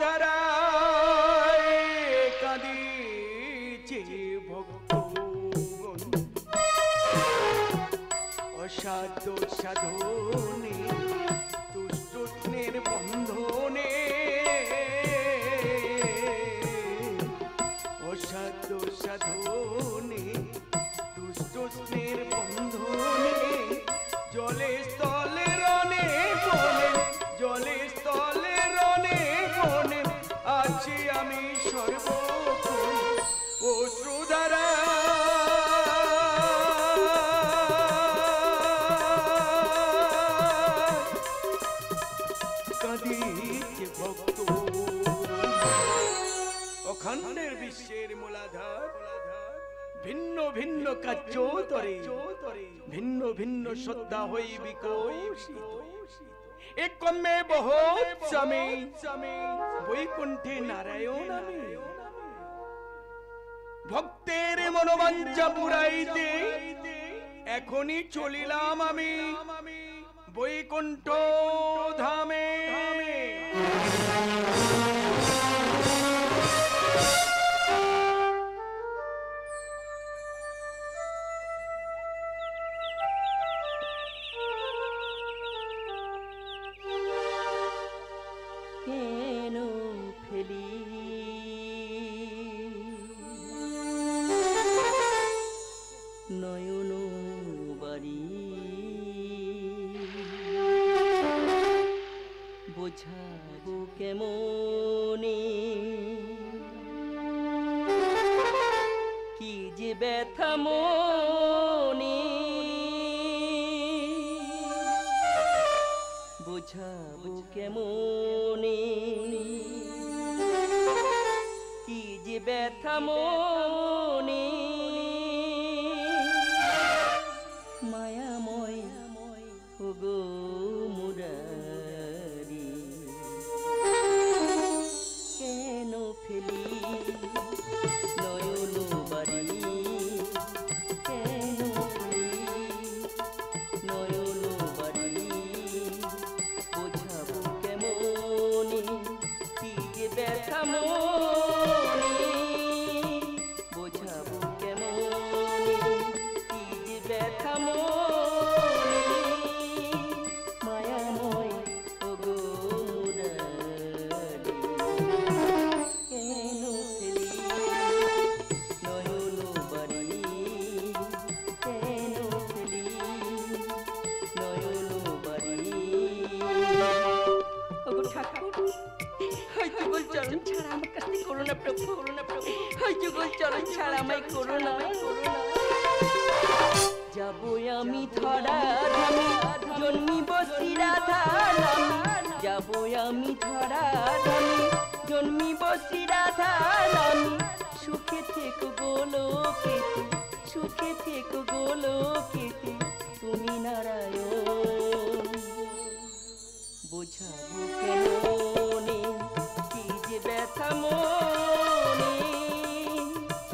ধারায় কাঁদিছে ভক্তগণ, অসাধ্য সাধনে দুষ্টনের বন্ধনে, অসাধ্য সাধনে দুষ্টনের বন্ধনে, জলে স্থলে রনে বনে, জলে স্থলে রনে বনে আছি আমি সর্বক্ষণ অশ্রুধারা। কাঁদিছে ভক্ত অখণ্ডের বিশ্বের মূলাধার, ভিন্ন ভিন্ন কার্য তরে ভিন্ন ভিন্ন শ্রদ্ধা হই বিকশিত, একমে বহুত সমে বৈকুণ্ঠে নারায়ণ আমি। ভক্তের মনোবাঞ্ছা পুরাইতে এখনই চলিলাম আমি বৈকুণ্ঠ ধামে। কেন ফেলি নয়ন বাড়ি, বোঝাবো কেমনে কি যে ব্যথা মনে, বোঝাবো কেমনে কি যে ব্যথা মনে, মায়াময় ওগো মুরারি কেন ফেলি নয়ন বাড়ি, কেন ফেলি নয়ন বাড়ি, বোঝাবো কেমনে কি যে ব্যথা মনে, বোঝাবো কেমনে কি যে ব্যথা মনে, মায়াময় ওগো মুরারি কেন ফেলি নয়ন বাড়ি, কেন ফেলি নয়ন বাড়ি। ওগো ঠাকুর, ওই যুগল চরণ ছাড়া আমার কাছে করো না প্রভু, করো না প্রভু, ওই যুগল চরণ ছাড়া আমায় করো না, করো না। যাবো আমি ধরা ধামে জন্মিব শ্রীরাধা নামে, যাবো আমি ধরা ধামে জন্মিব শ্রীরাধা নামে, সুখে থেকো গোলোকেতে, সুখে থেকো গোলোকেতে তুমি নারায়ণ, বোঝাবো কেমনে কি যে ব্যথা মনে,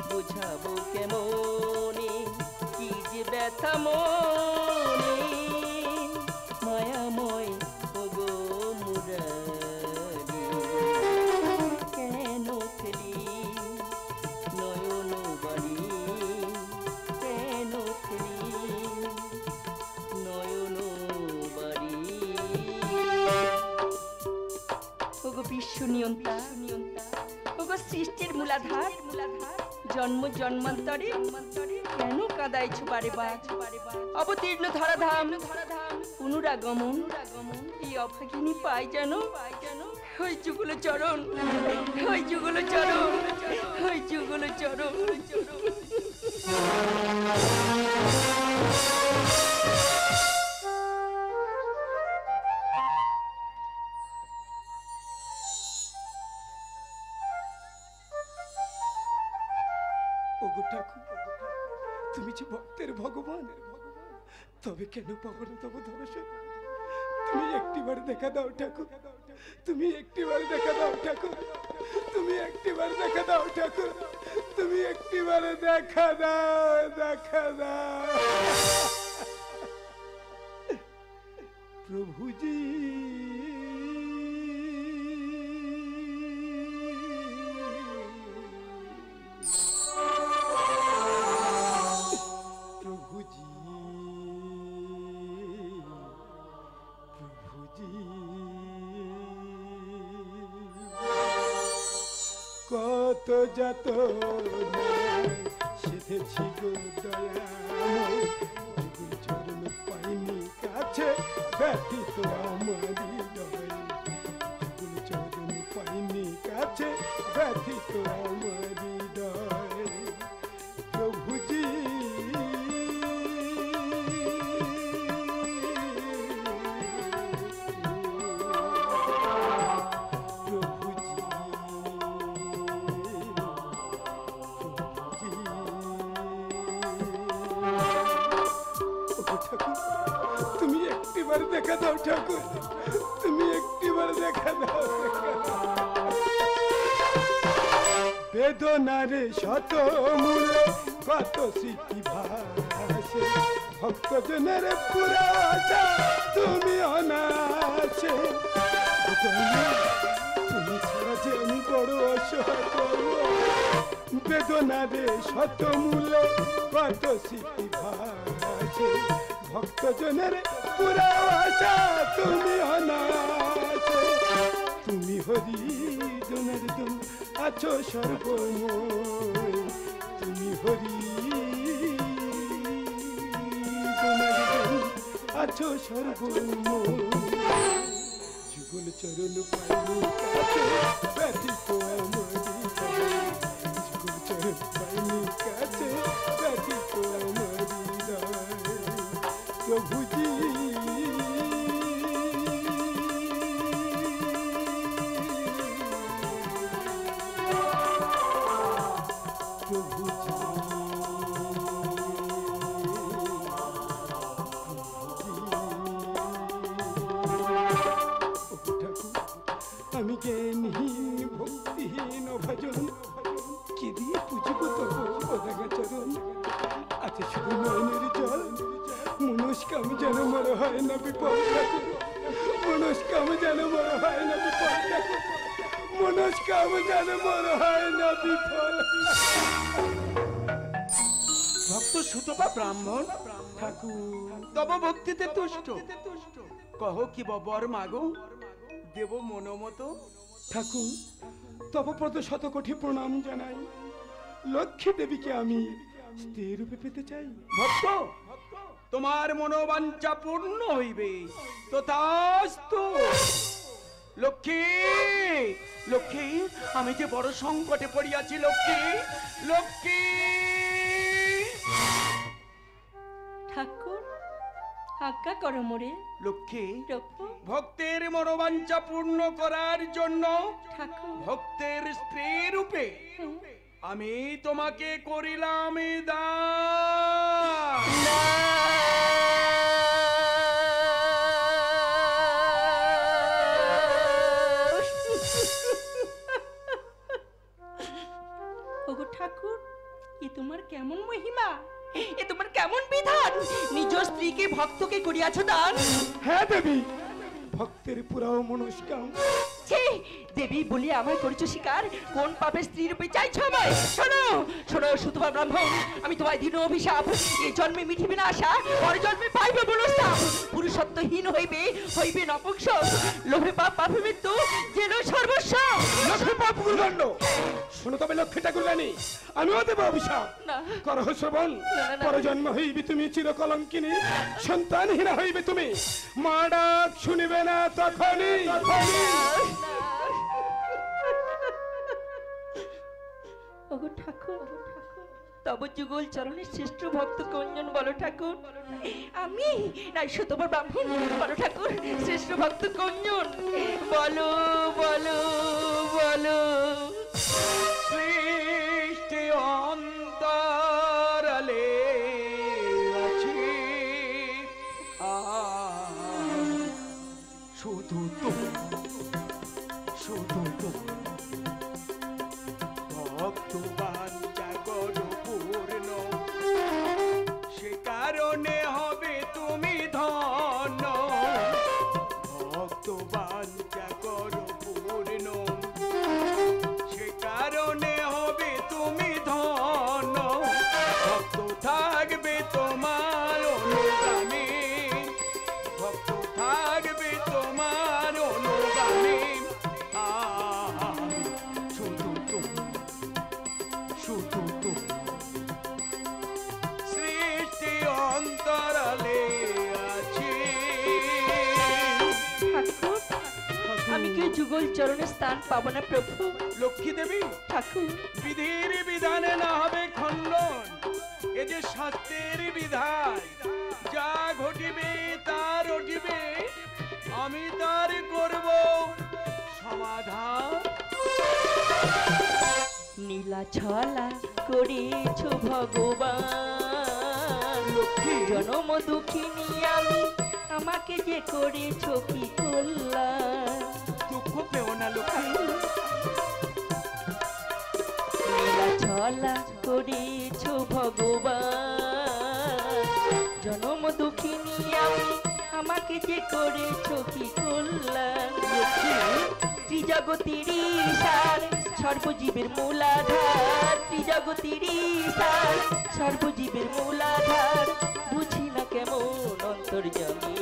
বোঝাবো কেমনে কি যে ব্যথা মনে, মায়াময় ওগো মুরারি কেন ফেলি নয়ন বাড়ি, কেন ফেলি নয়ন বাড়ি। ওগো বিশ্ব নিয়ন্তা, ওগো সৃষ্টির মূলাধার, জন্ম জন্মান্তরে কেন কাঁদাইছো বারে বার, অবতীর্ণ ধরাধাম পুনরাগমন এই অভাগিনী পাই যেন, ওই যুগল চরণ, ওই যুগল চরণ, ওই যুগল চরণ। ওগো ঠাকুর, তুমি যে ভক্তের ভগবান, তবে কেন পাবো না তবু দর্শন? তুমি একটিবার দেখা দাও ঠাকুর, তুমি একটিবার দেখা দাও ঠাকুর, তুমি একটিবার দেখা দাও ঠাকুর, তুমি একটিবার দেখা দাও, দেখা দাও প্রভুজি। কত যত সেধেছি গো দয়াময়, যুগল চরণ পাইনি কাছে ব্যথিত আমার হৃদয়, যুগল চরণ পাইনি কাছে ব্যথিত আমার হৃদয়। প্রভুজি তুমি একটিবার দেখা দাও ঠাকুর, তুমি একটিবার দেখা দাও। বেদনারে শত মূলে কত স্মৃতি ভাসে, ভক্তজনের পুরা আশা তুমি অনাসে। তুমি ছাড়া যে আমি বড় অসহায়, বেদনারে শত মূলে কত স্মৃতি ভাসে, ভক্তজনের পুরা আশা তুমি অনাসে। তুমি হরি জনের জন আছো সর্বময়, তুমি হরি জনের জন আছো সর্বময়, যুগল চরণ পাইনি কাছে ব্যথিত আমার হৃদয়, যুগল চরণ পাইনি কাছে ব্যথিত আমার হৃদয়। প্রভুজি আমি জ্ঞানহীন ভক্তিহীন ভজন কি দিয়ে পুজিব তবু চরণ। আছে শুধু নয়নের জল, মনস্কাম যেন মনে হয় না বিপদ ঠাকুর, মনস্কাম যেন মনে হয় না বিপদ ঠাকুর, মনস্কাম যেন মনে হয় না বিফল। ভক্ত সুতপা ব্রাহ্মণ ঠাকুর তব ভক্তিতে তুষ্ট, কহ কি বর মাগো দেব মনোমত। ঠাকুর তব পদ শতকোটি প্রণাম জানাই, লক্ষ্মী দেবীকে আমি স্ত্রী রূপে পেতে চাই। ভক্ত তোমার মনোবাঞ্ছা পূর্ণ হইবে, তথাস্তু। লক্ষ্মী লক্ষ্মী, আমি যে বড় সংকটে পড়িয়াছি লক্ষ্মী, লক্ষ্মী। ঠাকুর আজ্ঞা করো মোরে। লক্ষ্মী, প্রভু ভক্তের মনোবাঞ্ছা পূর্ণ করার জন্য ঠাকুর, ভক্তের স্ত্রী রূপে হ্যাঁ। আমি তোমাকে করিলাম দান। ওগো ঠাকুর, এ তোমার কেমন মহিমা, এ তোমার কেমন বিধান, নিজ স্ত্রীকে ভক্তকে করিয়াছ দান। হ্যাঁ দেবী, ভক্তের পুরাও মনস্কাম। ছি, দেবী বলি আমায় করেছো শিকার, কোন পাপের স্ত্রী রূপে চাইছো আমায়? শোনো শোনো সুতপা ব্রাহ্মণ, আমি তোমায় দিন অভিশাপ, এই জন্মে মিঠিবে না আশা, পরে জন্মে পাইবে মনস্তাপ। পুরুষত্বহীন হইবে, হইবে নপুংসক, লোভে পাপ পাপে মৃত্যু, যেন সর্বস্ব। লক্ষ্মী পাপ গুরুদণ্ড, শোনো তবে লক্ষ্মী ঠাকুর রানী, আমিও দেব অভিশাপ। না। করহ শ্রবণ, না, না। পরজন্ম হইবে তুমি চিরকলঙ্কিনী, সন্তানহীনা হইবে তুমি, মা ডাক শুনিবে না তখনই। ওগো ঠাকুর, তব যুগল চরণের শ্রেষ্ঠ ভক্ত কোনজন বলো ঠাকুর? আমি নাই সুতপা ব্রাহ্মণ, বলো ঠাকুর শ্রেষ্ঠ ভক্ত কোনজন? বলো বলো বলো। সৃষ্টি অন্তরালে আছি শুধু তো, শুধু তো ভক্ত বাঞ্ছা করো পূর্ণ, সে কারণে হবে তুমি ধন্য। ভক্ত বাঞ্ছা করো পূর্ণ, সে যুগল চরণে স্থান পাবো না প্রভু। লক্ষ্মী দেবী, ঠাকুর বিধির বিধানে না হবে খণ্ডন, এ যে শাস্ত্রের বিধান, যা ঘটিবে তার ঘটিবে, আমি তার করব সমাধান। নীলা ছলা করেছ ভগবান, লক্ষ্মী জনম দুঃখিনী আমি, আমাকে যে করেছ কি কল্যাণ। দুঃখ পেও না লক্ষ্মী, নীলা ছলা করেছ ভগবান, জনম দুঃখিনী আমি, আমাকে যে করেছ কি কল্যাণ। ত্রিজগতির সার সর্বজীবের মূলাধার, ত্রিজগতির সার সর্বজীবের মূলাধার, বুঝি না কেমন অন্তর্যামী।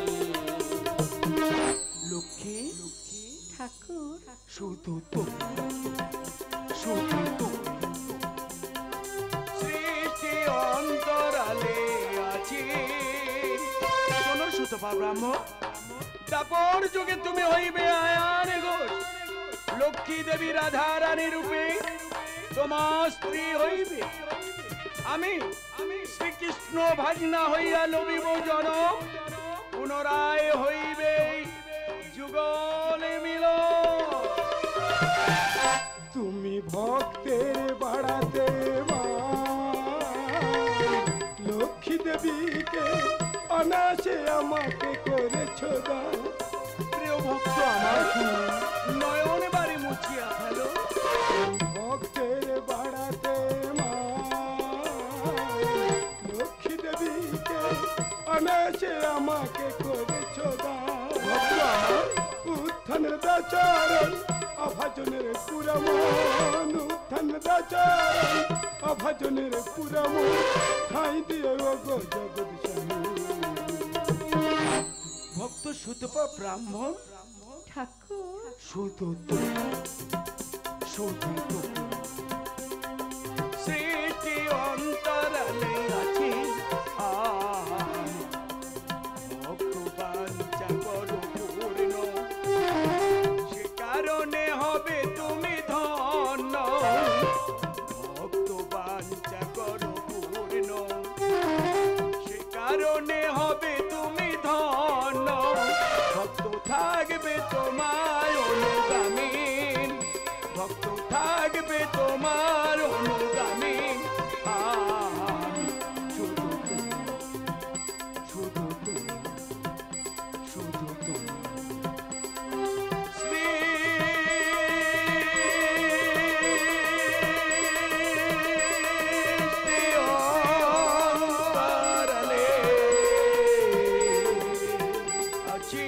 লক্ষ্মী ঠাকুর শুধু তুমি, শুধু তুমি সৃষ্টি অন্তরালে আছি। শোনো সুতপা ব্রাহ্মণ, তারপর যুগে তুমি হইবে আয়ান ঘোষ, লক্ষ্মী দেবী রাধা রানী রূপে তোমার স্ত্রী হইবে। আমি শ্রীকৃষ্ণ ভাজনা হইয়া লবিব জনম, পুনরায় হইবে যুগলে মিল। তুমি ভক্তের বাড়াতে লক্ষ্মী দেবীকে অনাসে আমাকে করেছ দান। প্রিয় ভক্ত আমার নয়ন বাড়ি মুছিয়া ফেলো। ভক্তের বাড়াতে লক্ষ্মী দেবীকে অনাসে আমাকে করেছ দান। ভক্ত আমার উত্থানের দাচরণ অভাজনের পুরমন, উত্থানের দাচরণ অভাজনের পুরমন, ঠাই দিয়ে গো জগৎ স্বামী। ভক্ত সুতপা ব্রাহ্মণ, ঠাকুর শুধু তুমি, শুধু তুমি সৃষ্টি অন্তরালে আছি। ভক্ত বাঞ্ছা করো পূর্ণ, সে কারণে হবে তুমি ধন্য। ভক্ত বাঞ্ছা করো পূর্ণ, সে কারণে হবে তুমি ধন্য। ভক্ত থাকবে তোমার অনুগামী, ভক্ত থাকবে তোমার অনুগামী। আমি শুধু তুমি, শুধু তুমি, শুধু তুমি সৃষ্টি অন্তরালে আছি।